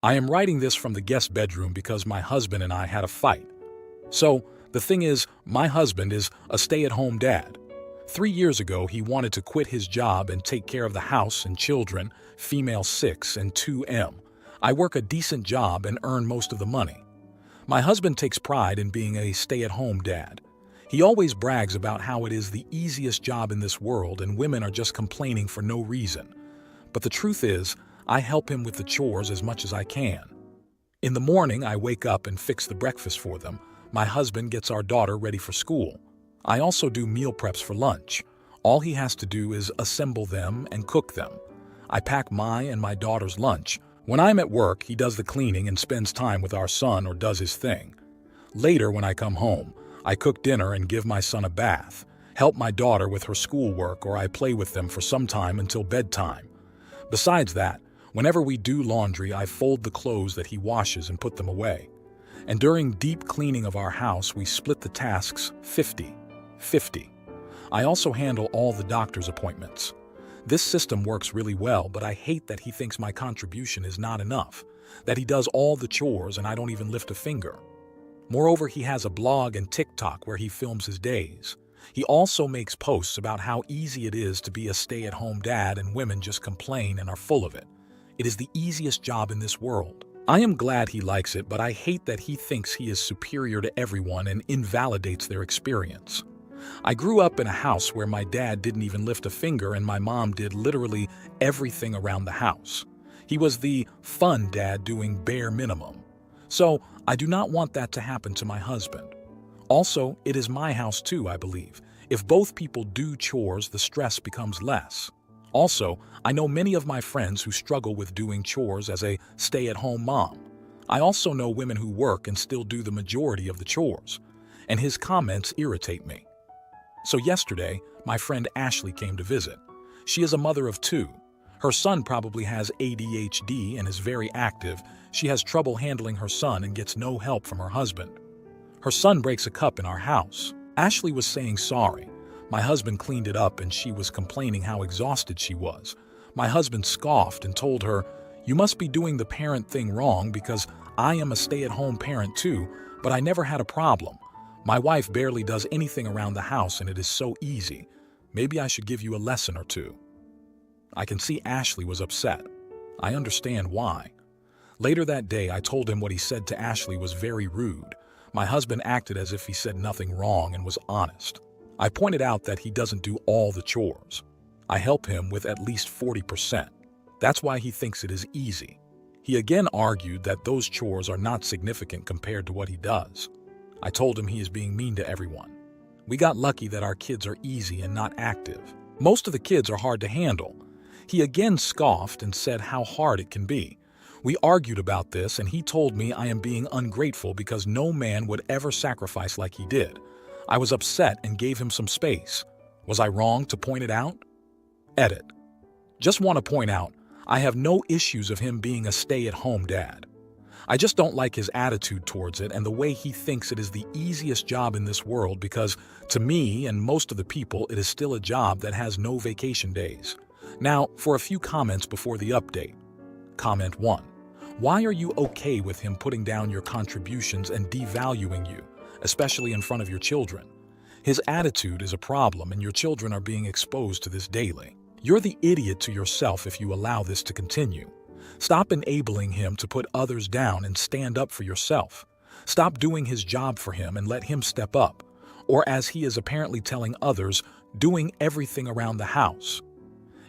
I am writing this from the guest bedroom because my husband and I had a fight. So, the thing is, my husband is a stay-at-home dad. 3 years ago, he wanted to quit his job and take care of the house and children, female 6 and 2M. I work a decent job and earn most of the money. My husband takes pride in being a stay-at-home dad. He always brags about how it is the easiest job in this world and women are just complaining for no reason. But the truth is, I help him with the chores as much as I can. In the morning, I wake up and fix the breakfast for them. My husband gets our daughter ready for school. I also do meal preps for lunch. All he has to do is assemble them and cook them. I pack my and my daughter's lunch. When I'm at work, he does the cleaning and spends time with our son or does his thing. Later, when I come home, I cook dinner and give my son a bath, help my daughter with her schoolwork, or I play with them for some time until bedtime. Besides that, whenever we do laundry, I fold the clothes that he washes and put them away. And during deep cleaning of our house, we split the tasks 50-50. I also handle all the doctor's appointments. This system works really well, but I hate that he thinks my contribution is not enough, that he does all the chores and I don't even lift a finger. Moreover, he has a blog and TikTok where he films his days. He also makes posts about how easy it is to be a stay-at-home dad and women just complain and are full of it. It is the easiest job in this world. I am glad he likes it, but I hate that he thinks he is superior to everyone and invalidates their experience. I grew up in a house where my dad didn't even lift a finger and my mom did literally everything around the house. He was the fun dad doing bare minimum. So I do not want that to happen to my husband. Also, it is my house too, I believe. If both people do chores, the stress becomes less. Also, I know many of my friends who struggle with doing chores as a stay-at-home mom. I also know women who work and still do the majority of the chores. And his comments irritate me. So yesterday, my friend Ashley came to visit. She is a mother of 2. Her son probably has ADHD and is very active. She has trouble handling her son and gets no help from her husband. Her son breaks a cup in our house. Ashley was saying sorry. My husband cleaned it up and she was complaining how exhausted she was. My husband scoffed and told her, "You must be doing the parent thing wrong because I am a stay-at-home parent too, but I never had a problem. My wife barely does anything around the house and it is so easy. Maybe I should give you a lesson or two." I can see Ashley was upset. I understand why. Later that day, I told him what he said to Ashley was very rude. My husband acted as if he said nothing wrong and was honest. I pointed out that he doesn't do all the chores. I help him with at least 40%. That's why he thinks it is easy. He again argued that those chores are not significant compared to what he does. I told him he is being mean to everyone. We got lucky that our kids are easy and not active. Most of the kids are hard to handle. He again scoffed and said how hard it can be. We argued about this and he told me I am being ungrateful because no man would ever sacrifice like he did. I was upset and gave him some space. Was I wrong to point it out? Edit. Just want to point out, I have no issues of him being a stay-at-home dad. I just don't like his attitude towards it and the way he thinks it is the easiest job in this world because, to me and most of the people, it is still a job that has no vacation days. Now, for a few comments before the update. Comment 1. Why are you okay with him putting down your contributions and devaluing you, especially in front of your children? His attitude is a problem and your children are being exposed to this daily. You're the idiot to yourself if you allow this to continue. Stop enabling him to put others down and stand up for yourself. Stop doing his job for him and let him step up. Or as he is apparently telling others, doing everything around the house.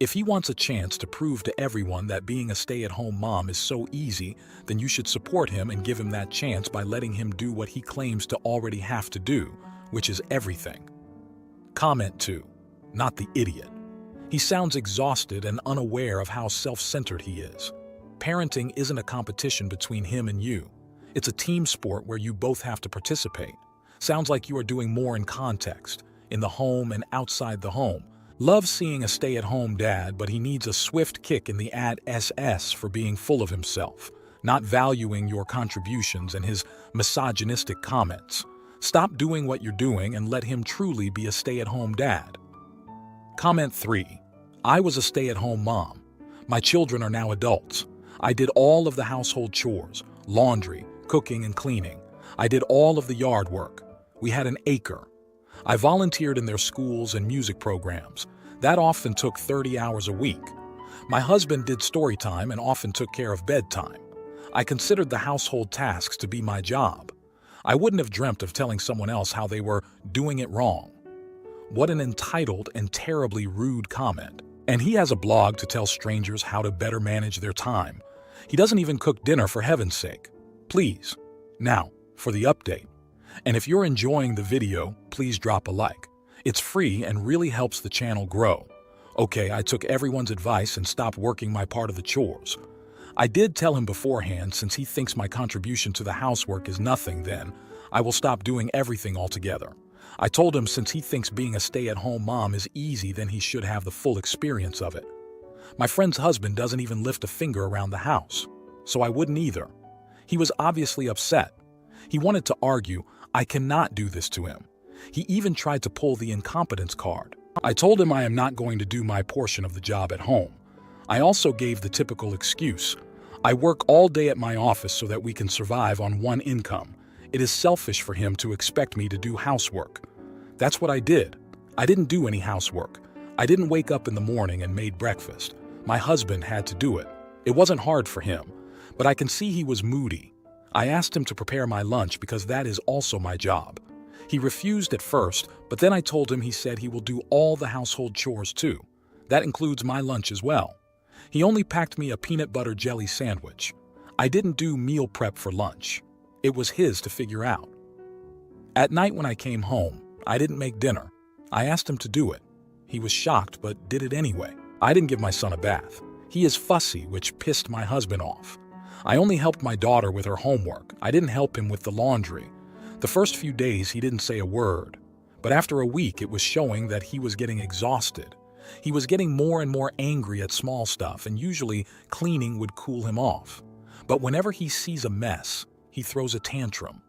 If he wants a chance to prove to everyone that being a stay-at-home mom is so easy, then you should support him and give him that chance by letting him do what he claims to already have to do, which is everything. Comment 2. Not the idiot. He sounds exhausted and unaware of how self-centered he is. Parenting isn't a competition between him and you. It's a team sport where you both have to participate. Sounds like you are doing more in context, in the home and outside the home. Love seeing a stay-at-home dad, but he needs a swift kick in the SS for being full of himself, not valuing your contributions and his misogynistic comments. Stop doing what you're doing and let him truly be a stay-at-home dad. Comment 3. I was a stay-at-home mom. My children are now adults. I did all of the household chores, laundry, cooking and cleaning. I did all of the yard work. We had an acre. I volunteered in their schools and music programs. That often took 30 hours a week. My husband did story time and often took care of bedtime. I considered the household tasks to be my job. I wouldn't have dreamt of telling someone else how they were doing it wrong. What an entitled and terribly rude comment. And he has a blog to tell strangers how to better manage their time. He doesn't even cook dinner, for heaven's sake. Please. Now, for the update. And if you're enjoying the video, please drop a like. It's free and really helps the channel grow. Okay, I took everyone's advice and stopped working my part of the chores. I did tell him beforehand, since he thinks my contribution to the housework is nothing, then I will stop doing everything altogether. I told him since he thinks being a stay-at-home mom is easy, then he should have the full experience of it. My friend's husband doesn't even lift a finger around the house, so I wouldn't either. He was obviously upset. He wanted to argue I cannot do this to him. He even tried to pull the incompetence card. I told him I am not going to do my portion of the job at home. I also gave the typical excuse. I work all day at my office so that we can survive on one income. It is selfish for him to expect me to do housework. That's what I did. I didn't do any housework. I didn't wake up in the morning and made breakfast. My husband had to do it. It wasn't hard for him, but I can see he was moody. I asked him to prepare my lunch because that is also my job. He refused at first, but then I told him he said he will do all the household chores too. That includes my lunch as well. He only packed me a peanut butter jelly sandwich. I didn't do meal prep for lunch. It was his to figure out. At night when I came home, I didn't make dinner. I asked him to do it. He was shocked, but did it anyway. I didn't give my son a bath. He is fussy, which pissed my husband off. I only helped my daughter with her homework. I didn't help him with the laundry. The first few days he didn't say a word, but after a week it was showing that he was getting exhausted. He was getting more and more angry at small stuff, and usually cleaning would cool him off. But whenever he sees a mess, he throws a tantrum.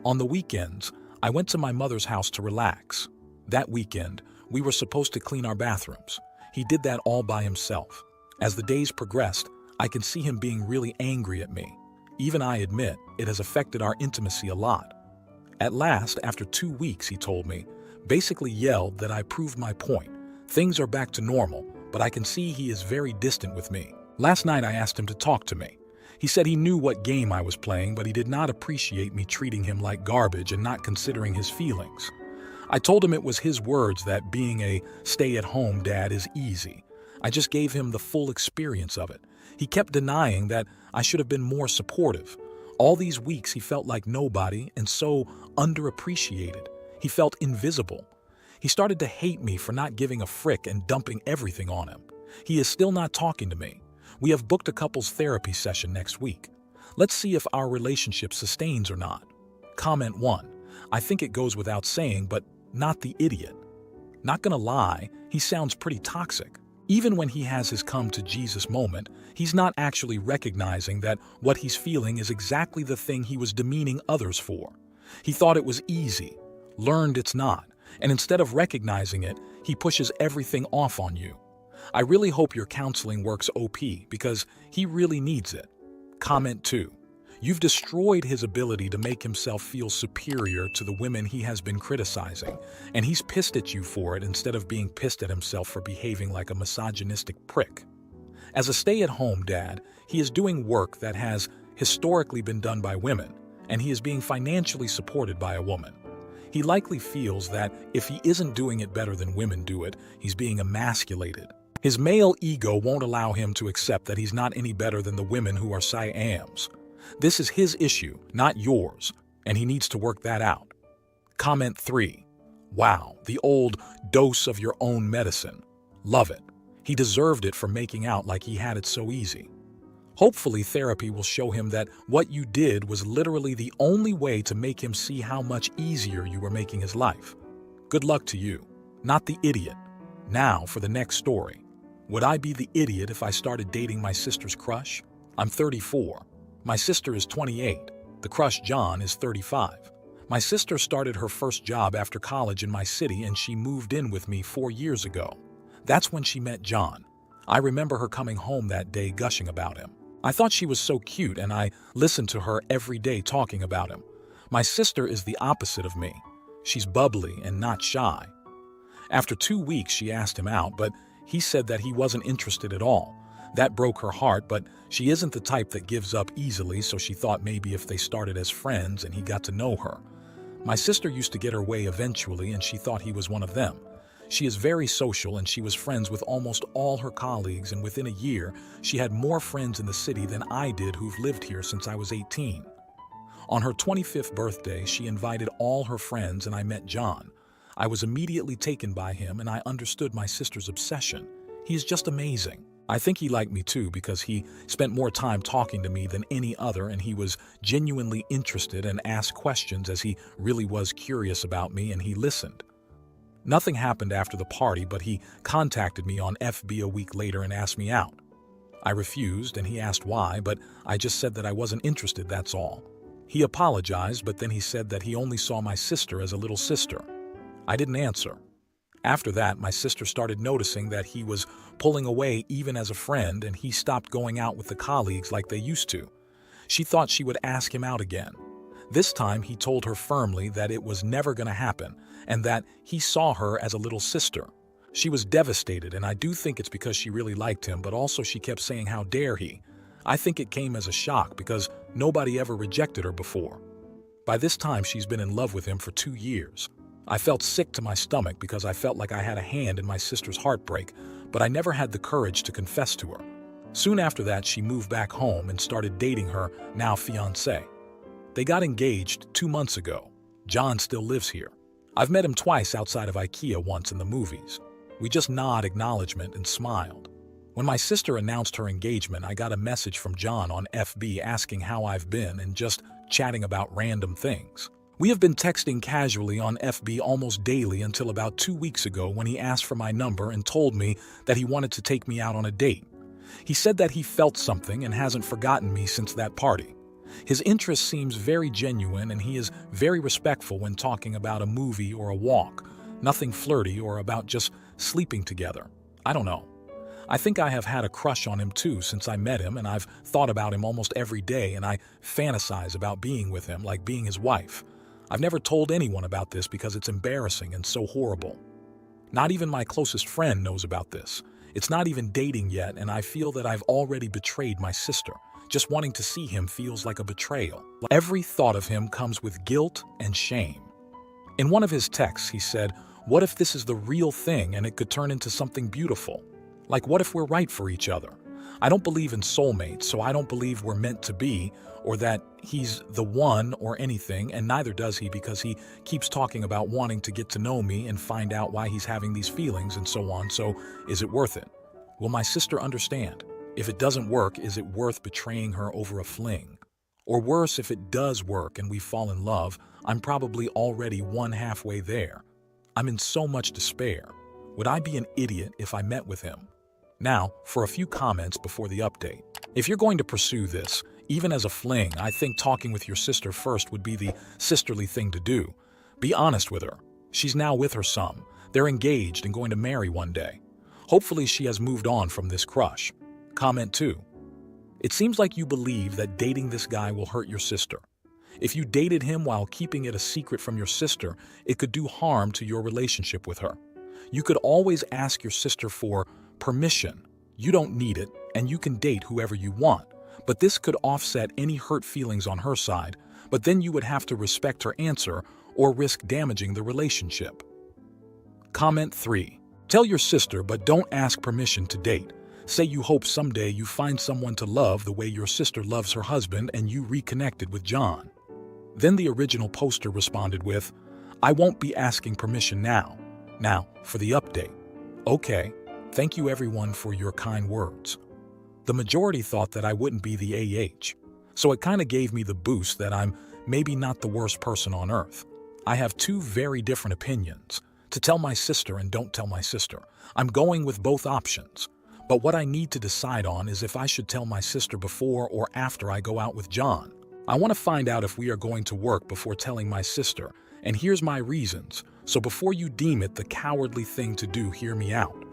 On the weekends, I went to my mother's house to relax. That weekend, we were supposed to clean our bathrooms. He did that all by himself. As the days progressed, I can see him being really angry at me. Even I admit it has affected our intimacy a lot. At last, after 2 weeks, he told me, basically yelled that I proved my point. Things are back to normal, but I can see he is very distant with me. Last night I asked him to talk to me. He said he knew what game I was playing, but he did not appreciate me treating him like garbage and not considering his feelings. I told him it was his words that being a stay-at-home dad is easy. I just gave him the full experience of it. He kept denying that I should have been more supportive. All these weeks he felt like nobody and so underappreciated. He felt invisible. He started to hate me for not giving a frick and dumping everything on him. He is still not talking to me. We have booked a couples therapy session next week. Let's see if our relationship sustains or not. Comment 1. I think it goes without saying, but not the idiot. Not gonna lie, he sounds pretty toxic. Even when he has his come to Jesus moment, he's not actually recognizing that what he's feeling is exactly the thing he was demeaning others for. He thought it was easy, learned it's not, and instead of recognizing it, he pushes everything off on you. I really hope your counseling works OP because he really needs it. Comment 2. You've destroyed his ability to make himself feel superior to the women he has been criticizing, and he's pissed at you for it instead of being pissed at himself for behaving like a misogynistic prick. As a stay-at-home dad, he is doing work that has historically been done by women, and he is being financially supported by a woman. He likely feels that if he isn't doing it better than women do it, he's being emasculated. His male ego won't allow him to accept that he's not any better than the women who are Siams. This is his issue, not yours, and he needs to work that out. Comment 3. Wow, the old dose of your own medicine. Love it. He deserved it for making out like he had it so easy. Hopefully therapy will show him that what you did was literally the only way to make him see how much easier you were making his life. Good luck to you, not the idiot. Now for the next story. Would I be the idiot if I started dating my sister's crush? I'm 34. My sister is 28. The crush, John, is 35. My sister started her first job after college in my city and she moved in with me 4 years ago. That's when she met John. I remember her coming home that day gushing about him. I thought she was so cute, and I listened to her every day talking about him. My sister is the opposite of me. She's bubbly and not shy. After 2 weeks, she asked him out, but he said that he wasn't interested at all. That broke her heart, but she isn't the type that gives up easily, so she thought maybe if they started as friends and he got to know her. My sister used to get her way eventually, and she thought he was one of them. She is very social, and she was friends with almost all her colleagues, and within a year, she had more friends in the city than I did who've lived here since I was 18. On her 25th birthday, she invited all her friends, and I met John. I was immediately taken by him, and I understood my sister's obsession. He is just amazing. I think he liked me too because he spent more time talking to me than any other, and he was genuinely interested and asked questions as he really was curious about me, and he listened. Nothing happened after the party, but he contacted me on FB a week later and asked me out. I refused, and he asked why, but I just said that I wasn't interested, that's all. He apologized, but then he said that he only saw my sister as a little sister. I didn't answer. After that, my sister started noticing that he was pulling away even as a friend, and he stopped going out with the colleagues like they used to. She thought she would ask him out again. This time, he told her firmly that it was never going to happen, and that he saw her as a little sister. She was devastated, and I do think it's because she really liked him, but also she kept saying, "How dare he?" I think it came as a shock because nobody ever rejected her before. By this time, she's been in love with him for 2 years. I felt sick to my stomach because I felt like I had a hand in my sister's heartbreak, but I never had the courage to confess to her. Soon after that, she moved back home and started dating her now fiancé. They got engaged 2 months ago. John still lives here. I've met him twice outside of IKEA, once in the movies. We just nod acknowledgement and smiled. When my sister announced her engagement, I got a message from John on FB asking how I've been and just chatting about random things. We have been texting casually on FB almost daily until about 2 weeks ago when he asked for my number and told me that he wanted to take me out on a date. He said that he felt something and hasn't forgotten me since that party. His interest seems very genuine, and he is very respectful when talking about a movie or a walk. Nothing flirty or about just sleeping together. I don't know. I think I have had a crush on him too since I met him, and I've thought about him almost every day, and I fantasize about being with him like being his wife. I've never told anyone about this because it's embarrassing and so horrible. Not even my closest friend knows about this. It's not even dating yet, and I feel that I've already betrayed my sister. Just wanting to see him feels like a betrayal. Every thought of him comes with guilt and shame. In one of his texts, he said, "What if this is the real thing and it could turn into something beautiful? Like, what if we're right for each other? I don't believe in soulmates, so I don't believe we're meant to be, or that he's the one or anything, and neither does he because he keeps talking about wanting to get to know me and find out why he's having these feelings and so on, so is it worth it? Will my sister understand? If it doesn't work, is it worth betraying her over a fling? Or worse, if it does work and we fall in love, I'm probably already one halfway there. I'm in so much despair. Would I be an idiot if I met with him?" Now, for a few comments before the update. If you're going to pursue this, even as a fling, I think talking with your sister first would be the sisterly thing to do. Be honest with her. She's now with her son. They're engaged and going to marry one day. Hopefully she has moved on from this crush. Comment 2. It seems like you believe that dating this guy will hurt your sister. If you dated him while keeping it a secret from your sister, it could do harm to your relationship with her. You could always ask your sister for permission. You don't need it, and you can date whoever you want. But this could offset any hurt feelings on her side, but then you would have to respect her answer or risk damaging the relationship. Comment 3. Tell your sister, but don't ask permission to date. Say you hope someday you find someone to love the way your sister loves her husband and you reconnected with John. Then the original poster responded with, "I won't be asking permission now. Now, for the update." Okay, thank you everyone for your kind words. The majority thought that I wouldn't be the AH, so it kind of gave me the boost that I'm maybe not the worst person on earth. I have 2 very different opinions, to tell my sister and don't tell my sister. I'm going with both options, but what I need to decide on is if I should tell my sister before or after I go out with John. I want to find out if we are going to work before telling my sister, and here's my reasons, so before you deem it the cowardly thing to do, hear me out.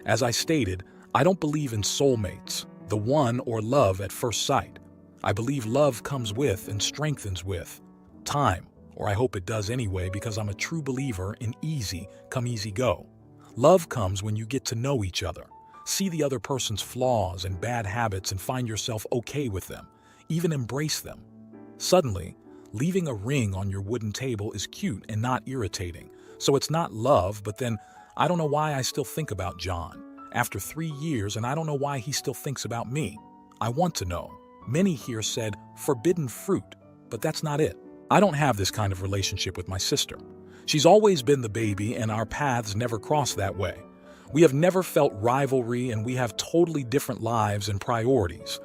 As I stated, I don't believe in soulmates, the one or love at first sight. I believe love comes with and strengthens with time, or I hope it does anyway, because I'm a true believer in easy come easy go. Love comes when you get to know each other, see the other person's flaws and bad habits and find yourself okay with them, even embrace them. Suddenly, leaving a ring on your wooden table is cute and not irritating, so it's not love. But then, I don't know why I still think about John after 3 years, and I don't know why he still thinks about me. I want to know. Many here said forbidden fruit, but that's not it. I don't have this kind of relationship with my sister. She's always been the baby, and our paths never cross that way. We have never felt rivalry, and we have totally different lives and priorities.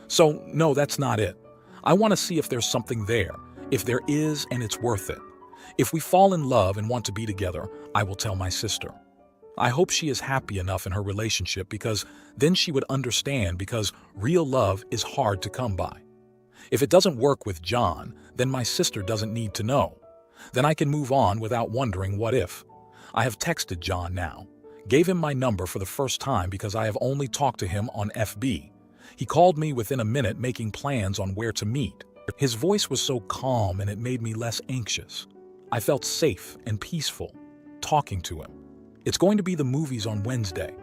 So, no, that's not it. I want to see if there's something there, if there is, and it's worth it. If we fall in love and want to be together, I will tell my sister. I hope she is happy enough in her relationship, because then she would understand, because real love is hard to come by. If it doesn't work with John, then my sister doesn't need to know. Then I can move on without wondering what if. I have texted John now. Gave him my number for the first time because I have only talked to him on FB. He called me within a minute, making plans on where to meet. His voice was so calm and it made me less anxious. I felt safe and peaceful talking to him. It's going to be the movies on Wednesday.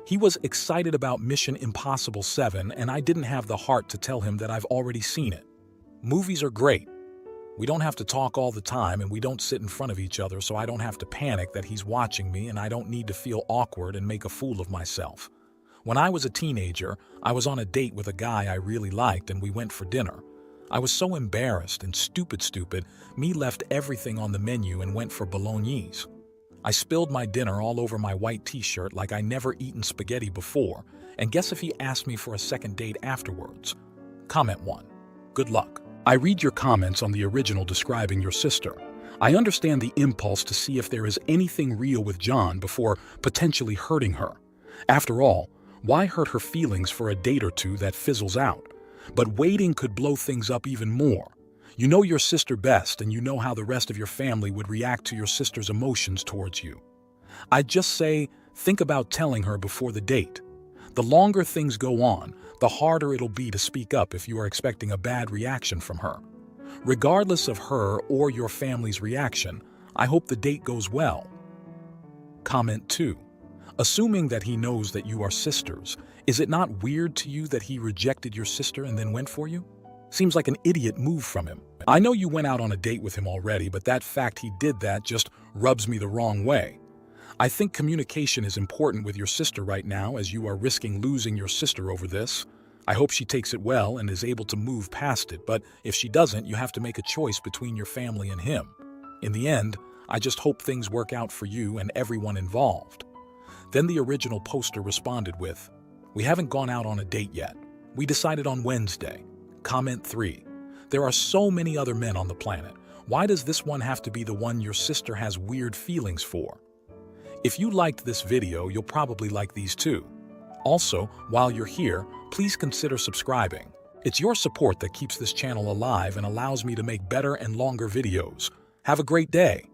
He was excited about Mission Impossible 7, and I didn't have the heart to tell him that I've already seen it. Movies are great. We don't have to talk all the time, and we don't sit in front of each other, so I don't have to panic that he's watching me, and I don't need to feel awkward and make a fool of myself. When I was a teenager, I was on a date with a guy I really liked, and we went for dinner. I was so embarrassed and stupid, me left everything on the menu and went for bolognese. I spilled my dinner all over my white t-shirt like I never eaten spaghetti before, and guess if he asked me for a second date afterwards? Comment 1. Good luck. I read your comments on the original describing your sister. I understand the impulse to see if there is anything real with John before potentially hurting her. After all, why hurt her feelings for a date or two that fizzles out? But waiting could blow things up even more. You know your sister best, and you know how the rest of your family would react to your sister's emotions towards you. I'd just say, think about telling her before the date. The longer things go on, the harder it'll be to speak up if you are expecting a bad reaction from her. Regardless of her or your family's reaction, I hope the date goes well. Comment 2. Assuming that he knows that you are sisters, is it not weird to you that he rejected your sister and then went for you? Seems like an idiot move from him. I know you went out on a date with him already, but that fact he did that just rubs me the wrong way. I think communication is important with your sister right now, as you are risking losing your sister over this. I hope she takes it well and is able to move past it, but if she doesn't, you have to make a choice between your family and him. In the end, I just hope things work out for you and everyone involved. Then the original poster responded with, "We haven't gone out on a date yet. We decided on Wednesday." Comment 3. There are so many other men on the planet. Why does this one have to be the one your sister has weird feelings for? If you liked this video, you'll probably like these too. Also, while you're here, please consider subscribing. It's your support that keeps this channel alive and allows me to make better and longer videos. Have a great day.